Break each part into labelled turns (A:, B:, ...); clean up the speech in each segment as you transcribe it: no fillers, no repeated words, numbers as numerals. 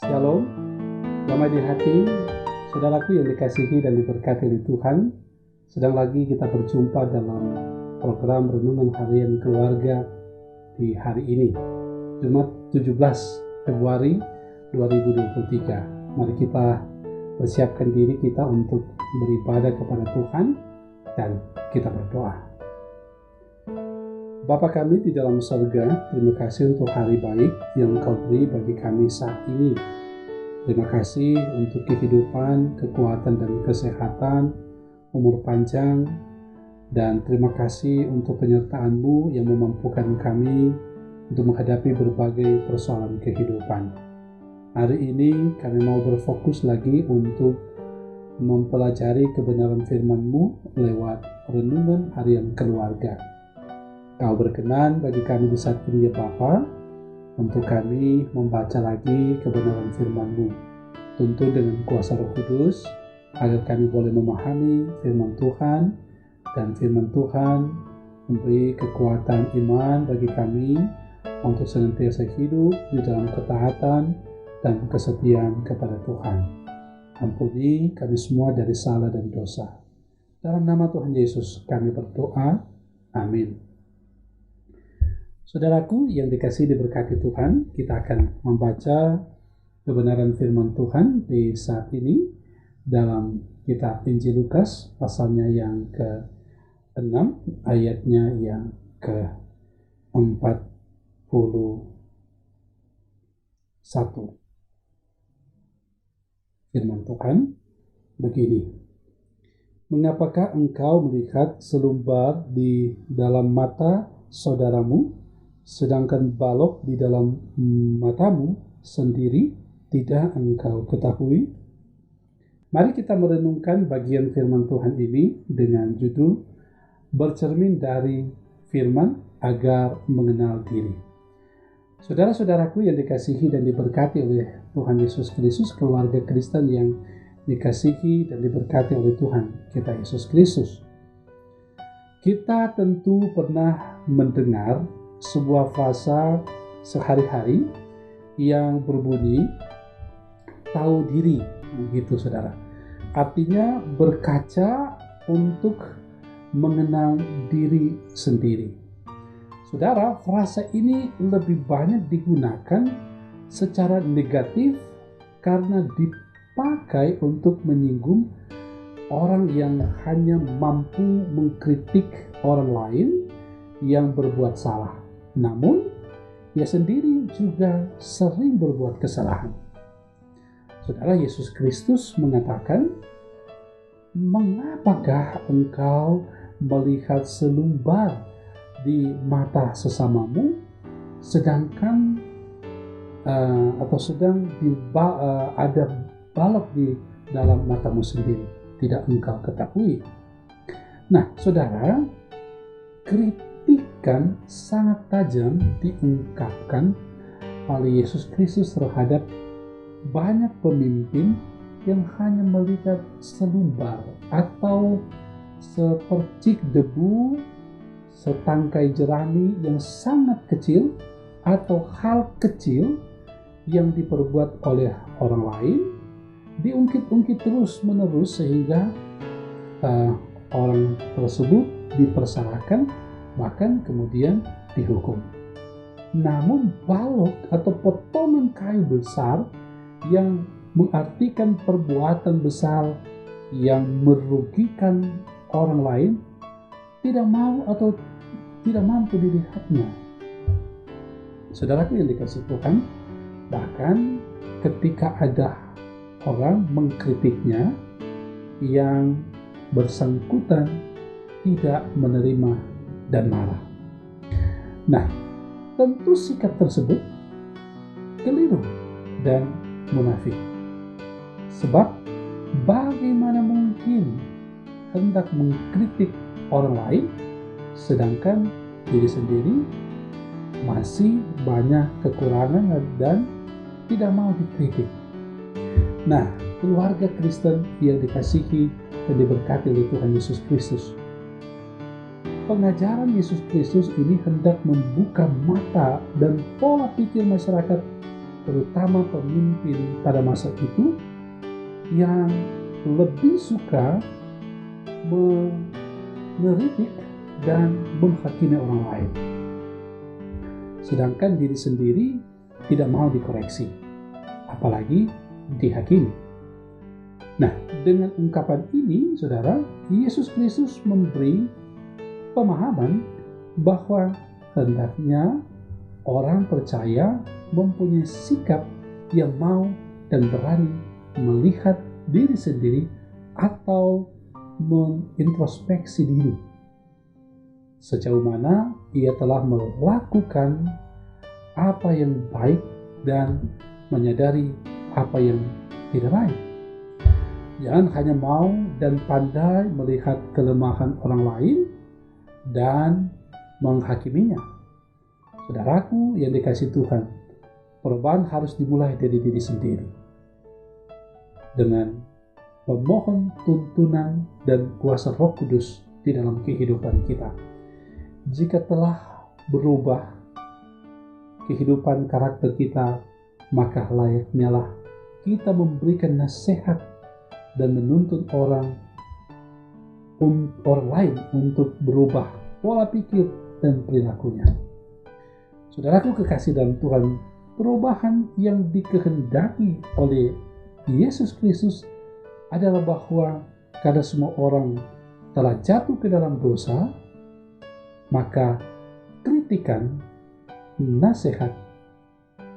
A: Shalom, damai di hati, saudaraku yang dikasihi dan diberkati oleh Tuhan. Sedang lagi kita berjumpa dalam program Renungan Harian Keluarga di hari ini, Jumat 17 Februari 2023. Mari kita persiapkan diri kita untuk beribadah kepada Tuhan dan kita berdoa. Bapa kami di dalam surga, terima kasih untuk hari baik yang Engkau beri bagi kami saat ini. Terima kasih untuk kehidupan, kekuatan dan kesehatan, umur panjang, dan terima kasih untuk penyertaan-Mu yang memampukan kami untuk menghadapi berbagai persoalan kehidupan. Hari ini kami mau berfokus lagi untuk mempelajari kebenaran firman-Mu lewat Renungan Harian Keluarga. Kau berkenan bagi kami di saat ini ya Bapa, untuk kami membaca lagi kebenaran firman-Mu. Tuntun dengan kuasa Roh Kudus, agar kami boleh memahami firman Tuhan, dan firman Tuhan memberi kekuatan iman bagi kami untuk senantiasa hidup di dalam ketaatan dan kesetiaan kepada Tuhan. Ampuni kami semua dari salah dan dosa. Dalam nama Tuhan Yesus kami berdoa. Amin. Saudaraku yang dikasihi diberkati Tuhan, kita akan membaca kebenaran firman Tuhan di saat ini dalam kitab Injil Lukas pasalnya yang ke-6 ayatnya yang ke-41. Firman Tuhan begini: Mengapakah engkau melihat selumbar di dalam mata saudaramu, sedangkan balok di dalam matamu sendiri tidak engkau ketahui? Mari kita merenungkan bagian firman Tuhan ini dengan judul Bercermin dari Firman Agar Mengenal Diri. Saudara-saudaraku yang dikasihi dan diberkati oleh Tuhan Yesus Kristus, keluarga Kristen yang dikasihi dan diberkati oleh Tuhan kita Yesus Kristus. Kita tentu pernah mendengar sebuah frasa sehari-hari yang berbunyi tahu diri, begitu saudara. Artinya berkaca untuk mengenal diri sendiri. Saudara, frasa ini lebih banyak digunakan secara negatif karena dipakai untuk menyinggung orang yang hanya mampu mengkritik orang lain yang berbuat salah. Namun, ia sendiri juga sering berbuat kesalahan. Saudara, Yesus Kristus mengatakan, mengapakah engkau melihat selumbar di mata sesamamu, sedangkan ada balok di dalam matamu sendiri, tidak engkau ketahui? Nah, saudara, kritikan sangat tajam diungkapkan oleh Yesus Kristus terhadap banyak pemimpin yang hanya melihat selumbar atau sepercik debu, setangkai jerami yang sangat kecil, atau hal kecil yang diperbuat oleh orang lain, diungkit-ungkit terus-menerus sehingga orang tersebut dipersalahkan, bahkan kemudian dihukum. Namun balok atau potongan kayu besar yang mengartikan perbuatan besar yang merugikan orang lain tidak mau atau tidak mampu dilihatnya. Saudaraku yang dikasihi Tuhan, bahkan ketika ada orang mengkritiknya, yang bersangkutan tidak menerima dan marah. Nah, tentu sikap tersebut keliru dan munafik. Sebab bagaimana mungkin hendak mengkritik orang lain sedangkan diri sendiri masih banyak kekurangan dan tidak mau dikritik. Nah, keluarga Kristen yang dikasihi dan diberkati oleh Tuhan Yesus Kristus, pengajaran Yesus Kristus ini hendak membuka mata dan pola pikir masyarakat terutama pemimpin pada masa itu, yang lebih suka mengeritik dan menghakimi orang lain, sedangkan diri sendiri tidak mau dikoreksi, apalagi dihakimi. Nah, dengan ungkapan ini, saudara, Yesus Kristus memberi pemahaman bahwa hendaknya orang percaya mempunyai sikap yang mau dan berani melihat diri sendiri atau mengintrospeksi diri, sejauh mana ia telah melakukan apa yang baik dan menyadari apa yang tidak baik. Jangan hanya mau dan pandai melihat kelemahan orang lain dan menghakiminya. Saudaraku yang dikasihi Tuhan, perubahan harus dimulai dari diri sendiri, dengan memohon tuntunan dan kuasa Roh Kudus di dalam kehidupan kita. Jika telah berubah kehidupan karakter kita, maka layaknya lah kita memberikan nasihat dan menuntun orang lain untuk berubah pola pikir dan perilakunya. Saudaraku kekasih dalam Tuhan, perubahan yang dikehendaki oleh Yesus Kristus adalah bahwa karena semua orang telah jatuh ke dalam dosa, maka kritikan, nasihat,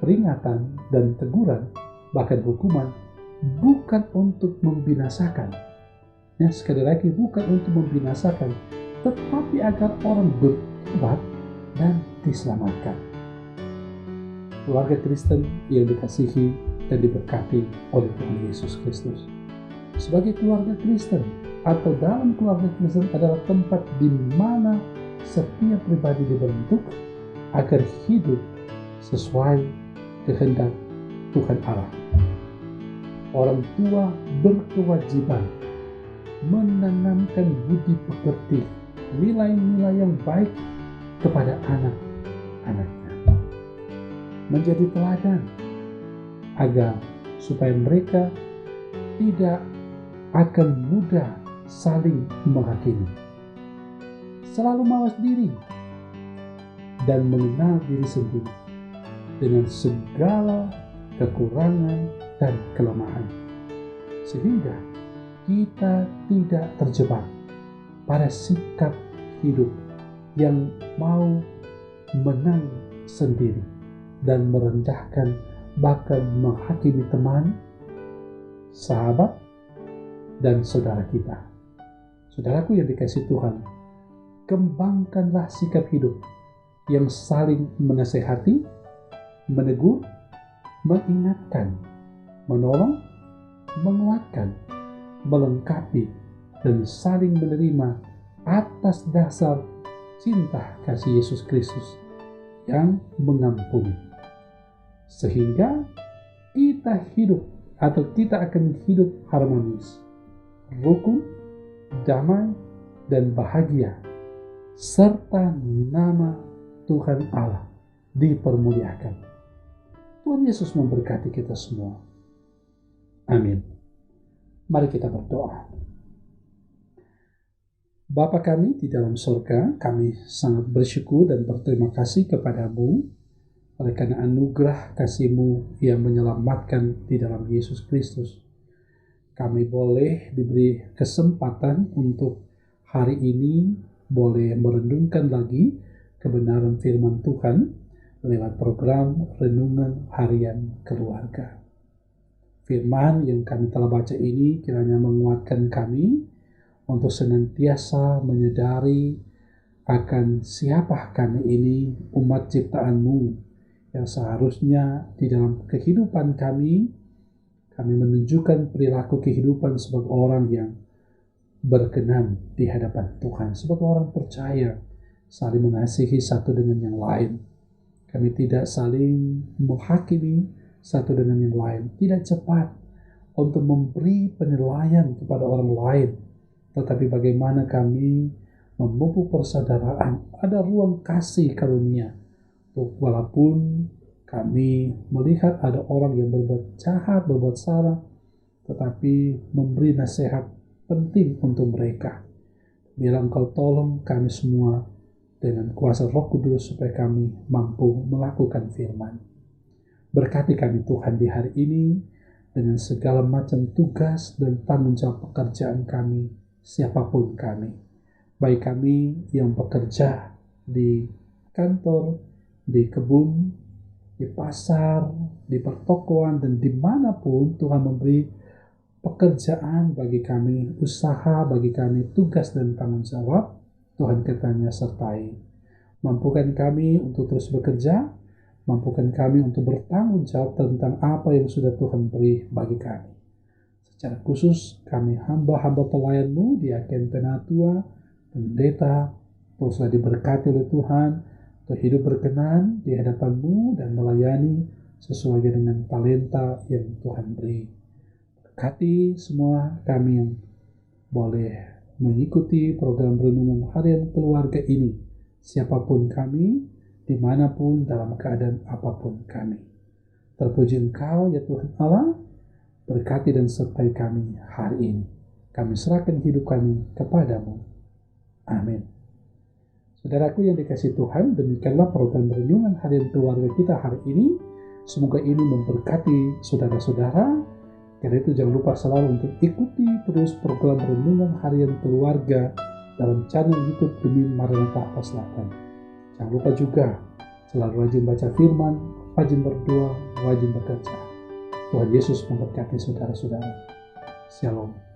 A: peringatan, dan teguran, bahkan hukuman, bukan untuk membinasakan. Ya, sekali lagi, bukan untuk membinasakan, tetapi agar orang bertobat dan diselamatkan. Keluarga Kristen yang dikasihi dan diberkati oleh Tuhan Yesus Kristus, sebagai keluarga Kristen atau dalam keluarga Kristen adalah tempat di mana setiap pribadi dibentuk agar hidup sesuai kehendak Tuhan Allah. Orang tua berkewajiban menanamkan budi pekerti, nilai-nilai yang baik kepada anak-anaknya, menjadi teladan agar supaya mereka tidak akan mudah saling menghakimi, selalu mawas diri dan mengenal diri sendiri dengan segala kekurangan dan kelemahan, sehingga kita tidak terjebak pada sikap hidup yang mau menang sendiri dan merendahkan, bahkan menghakimi teman, sahabat, dan saudara kita. Saudaraku yang dikasihi Tuhan, kembangkanlah sikap hidup yang saling menasehati, menegur, mengingatkan, menolong, menguatkan, melengkapi, dan saling menerima atas dasar cinta kasih Yesus Kristus yang mengampuni. Sehingga kita hidup atau kita akan hidup harmonis, rukun, damai, dan bahagia, serta nama Tuhan Allah dipermuliakan. Tuhan Yesus memberkati kita semua. Amin. Mari kita berdoa. Bapa kami di dalam surga, kami sangat bersyukur dan berterima kasih kepadamu oleh karena anugerah kasih-Mu yang menyelamatkan di dalam Yesus Kristus. Kami boleh diberi kesempatan untuk hari ini boleh merenungkan lagi kebenaran firman Tuhan lewat program Renungan Harian Keluarga. Firman yang kami telah baca ini kiranya menguatkan kami untuk senantiasa menyadari akan siapa kami ini, umat ciptaan-Mu, yang seharusnya di dalam kehidupan kami menunjukkan perilaku kehidupan sebagai orang yang berkenan di hadapan Tuhan, sebagai orang percaya, saling mengasihi satu dengan yang lain. Kami tidak saling menghakimi satu dengan yang lain, tidak cepat untuk memberi penilaian kepada orang lain, tetapi bagaimana kami memupuk persaudaraan, ada ruang kasih karunia, walaupun Kami melihat ada orang yang berbuat jahat, berbuat salah, tetapi memberi nasihat penting untuk mereka. Biarlah Engkau tolong kami semua dengan kuasa Roh Kudus supaya kami mampu melakukan firman. Berkati kami Tuhan di hari ini dengan segala macam tugas dan tanggung jawab pekerjaan kami, siapapun kami. Baik kami yang bekerja di kantor, di kebun, di pasar, di pertokoan, dan dimanapun Tuhan memberi pekerjaan bagi kami, usaha bagi kami, tugas dan tanggung jawab, Tuhan kiranya sertai. Mampukan kami untuk terus bekerja, mampukan kami untuk bertanggung jawab tentang apa yang sudah Tuhan beri bagi kami. Secara khusus, kami hamba-hamba pelayan-Mu di Aken Penatua, pendeta, teruslah diberkati oleh Tuhan, untuk hidup berkenan di hadapan-Mu dan melayani sesuai dengan talenta yang Tuhan beri. Berkati semua kami yang boleh mengikuti program renungan harian keluarga ini, siapapun kami, dimanapun, dalam keadaan apapun kami. Terpuji Engkau ya Tuhan Allah, berkati dan sertai kami hari ini. Kami serahkan hidup kami kepadamu. Amin. Saudaraku yang dikasihi Tuhan, demikianlah program renungan harian keluarga kita hari ini. Semoga ini memberkati saudara-saudara. Karena itu jangan lupa selalu untuk ikuti terus program renungan harian keluarga dalam channel YouTube Bumi Maranatha Selatan. Jangan lupa juga selalu rajin baca firman, rajin berdoa, rajin bekerja. Tuhan Yesus memberkati saudara-saudara. Shalom.